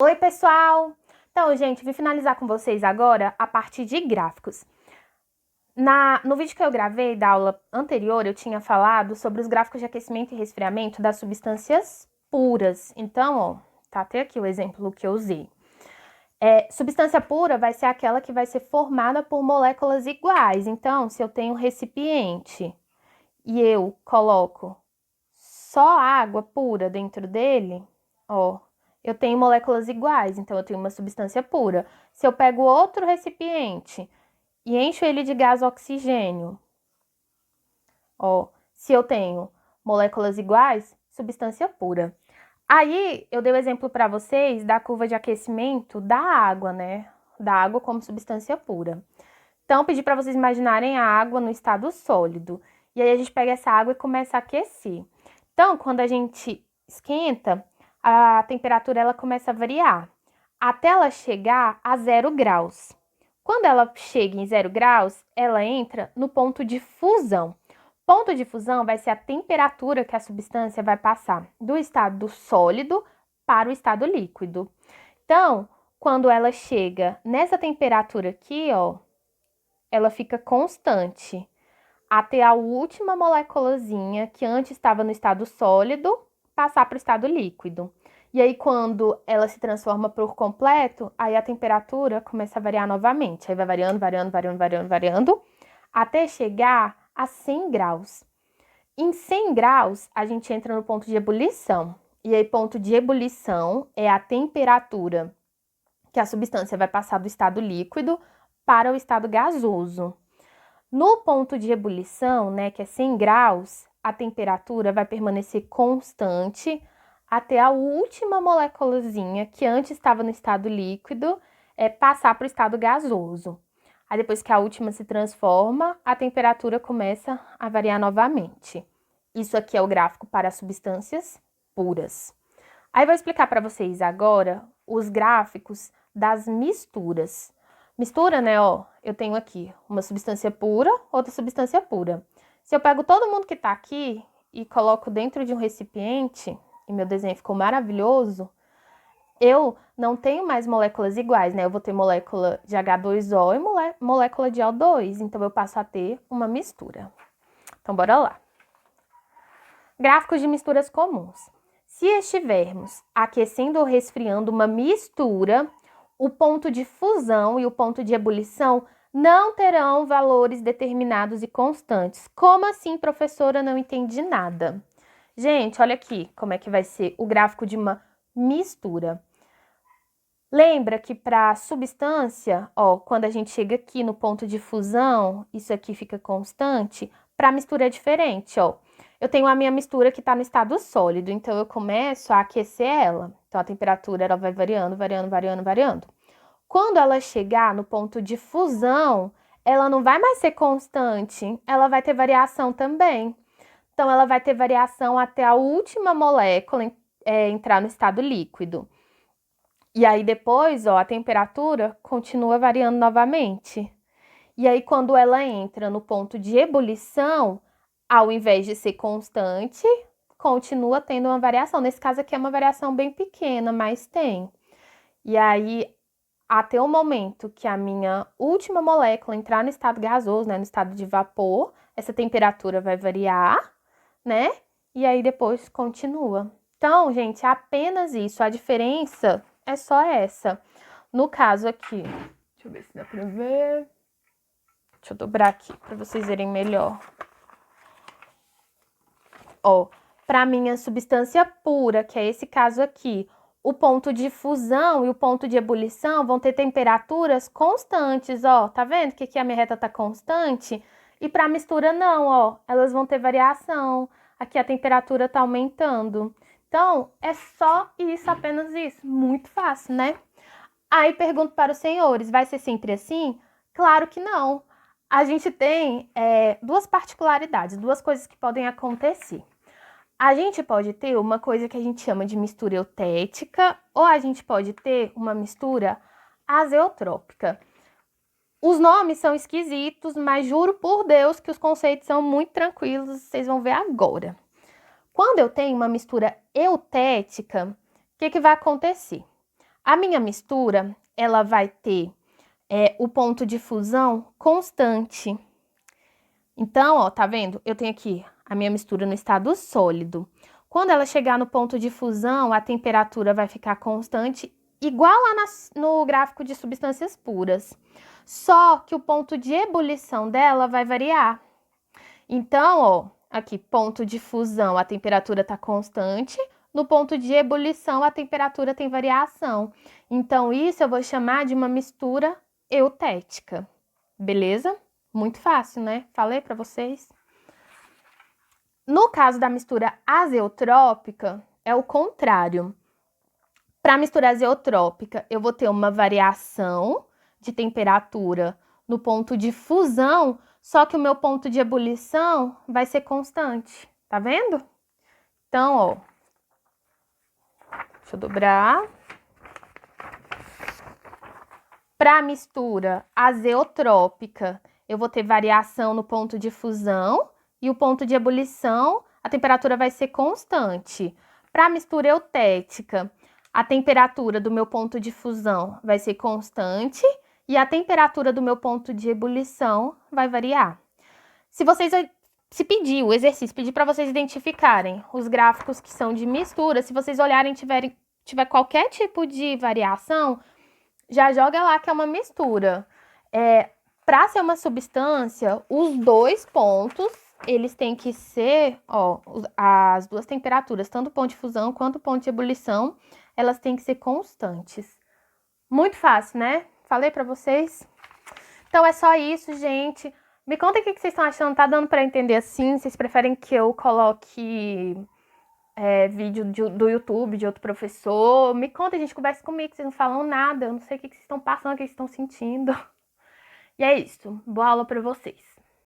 Oi, pessoal! Então, gente, vim finalizar com vocês agora a parte de gráficos. No vídeo que eu gravei da aula anterior, eu tinha falado sobre os gráficos de aquecimento e resfriamento das substâncias puras. Então, ó, tá até aqui o exemplo que eu usei. Substância pura vai ser aquela que vai ser formada por moléculas iguais. Então, se eu tenho um recipiente e eu coloco só água pura dentro dele, ó, eu tenho moléculas iguais, então eu tenho uma substância pura. Se eu pego outro recipiente e encho ele de gás oxigênio, ó, se eu tenho moléculas iguais, substância pura. Aí, eu dei o exemplo para vocês da curva de aquecimento da água, né? Da água como substância pura. Então, pedi para vocês imaginarem a água no estado sólido. E aí, a gente pega essa água e começa a aquecer. Então, quando a gente esquenta, a temperatura ela começa a variar, até ela chegar a 0 graus. Quando ela chega em 0 graus, ela entra no ponto de fusão. Ponto de fusão vai ser a temperatura que a substância vai passar do estado sólido para o estado líquido. Então, quando ela chega nessa temperatura aqui, ó, ela fica constante até a última moléculazinha que antes estava no estado sólido passar para o estado líquido. E aí, quando ela se transforma por completo, aí a temperatura começa a variar novamente. Aí vai variando, variando, até chegar a 100 graus. Em 100 graus, a gente entra no ponto de ebulição. E aí, ponto de ebulição é a temperatura que a substância vai passar do estado líquido para o estado gasoso. No ponto de ebulição, né, que é 100 graus, a temperatura vai permanecer constante até a última moléculazinha que antes estava no estado líquido passar para o estado gasoso. Aí depois que a última se transforma, a temperatura começa a variar novamente. Isso aqui é o gráfico para substâncias puras. Aí vou explicar para vocês agora os gráficos das misturas. Mistura, né, ó, eu tenho aqui uma substância pura, outra substância pura. Se eu pego todo mundo que tá aqui e coloco dentro de um recipiente, e meu desenho ficou maravilhoso, eu não tenho mais moléculas iguais, né? Eu vou ter molécula de H2O e molécula de O2, então eu passo a ter uma mistura. Então, bora lá. Gráficos de misturas comuns. Se estivermos aquecendo ou resfriando uma mistura, o ponto de fusão e o ponto de ebulição não terão valores determinados e constantes. Como assim, professora? Não entendi nada. Gente, olha aqui como é que vai ser o gráfico de uma mistura. Lembra que para substância, ó, quando a gente chega aqui no ponto de fusão, isso aqui fica constante. Para mistura é diferente, ó. Eu tenho a minha mistura que está no estado sólido, então eu começo a aquecer ela. Então a temperatura ela vai variando. Quando ela chegar no ponto de fusão, ela não vai mais ser constante, ela vai ter variação também. Então ela vai ter variação até a última molécula entrar no estado líquido. E aí depois, ó, a temperatura continua variando novamente. E aí quando ela entra no ponto de ebulição, ao invés de ser constante, continua tendo uma variação. Nesse caso aqui é uma variação bem pequena, mas tem. E aí, até o momento que a minha última molécula entrar no estado gasoso, né, no estado de vapor, essa temperatura vai variar, né? E aí depois continua. Então, gente, é apenas isso. A diferença é só essa. No caso aqui, deixa eu ver se dá pra ver. Deixa eu dobrar aqui para vocês verem melhor. Ó, para minha substância pura, que é esse caso aqui, o ponto de fusão e o ponto de ebulição vão ter temperaturas constantes, ó. Tá vendo que aqui a minha reta tá constante? E para mistura não, ó. Elas vão ter variação. Aqui a temperatura tá aumentando. Então, é só isso, apenas isso. Muito fácil, né? Aí pergunto para os senhores, vai ser sempre assim? Claro que não. A gente tem duas particularidades, duas coisas que podem acontecer. A gente pode ter uma coisa que a gente chama de mistura eutética, ou a gente pode ter uma mistura azeotrópica. Os nomes são esquisitos, mas juro por Deus que os conceitos são muito tranquilos, vocês vão ver agora. Quando eu tenho uma mistura eutética, o que vai acontecer? A minha mistura, ela vai ter o ponto de fusão constante. Então, ó, tá vendo? Eu tenho aqui a minha mistura no estado sólido. Quando ela chegar no ponto de fusão, a temperatura vai ficar constante, igual lá no gráfico de substâncias puras. Só que o ponto de ebulição dela vai variar. Então, ó, aqui, ponto de fusão, a temperatura tá constante. No ponto de ebulição, a temperatura tem variação. Então, isso eu vou chamar de uma mistura eutética. Beleza? Muito fácil, né? Falei para vocês. No caso da mistura azeotrópica, é o contrário. Para a mistura azeotrópica, eu vou ter uma variação de temperatura no ponto de fusão, só que o meu ponto de ebulição vai ser constante. Tá vendo? Então, ó, deixa eu dobrar. Para a mistura azeotrópica, eu vou ter variação no ponto de fusão e o ponto de ebulição, a temperatura vai ser constante. Para a mistura eutética, a temperatura do meu ponto de fusão vai ser constante e a temperatura do meu ponto de ebulição vai variar. Se pedir o exercício, pedir para vocês identificarem os gráficos que são de mistura, se vocês olharem e tiver qualquer tipo de variação, já joga lá que é uma mistura. Para ser uma substância, os dois pontos, eles têm que ser, ó, as duas temperaturas, tanto o ponto de fusão quanto o ponto de ebulição, elas têm que ser constantes. Muito fácil, né? Falei para vocês? Então é só isso, gente. Me conta o que vocês estão achando. Tá dando para entender assim? Vocês preferem que eu coloque vídeo do YouTube, de outro professor? Me conta, a gente conversa comigo, vocês não falam nada. Eu não sei o que vocês estão passando, o que vocês estão sentindo. E é isso. Boa aula para vocês.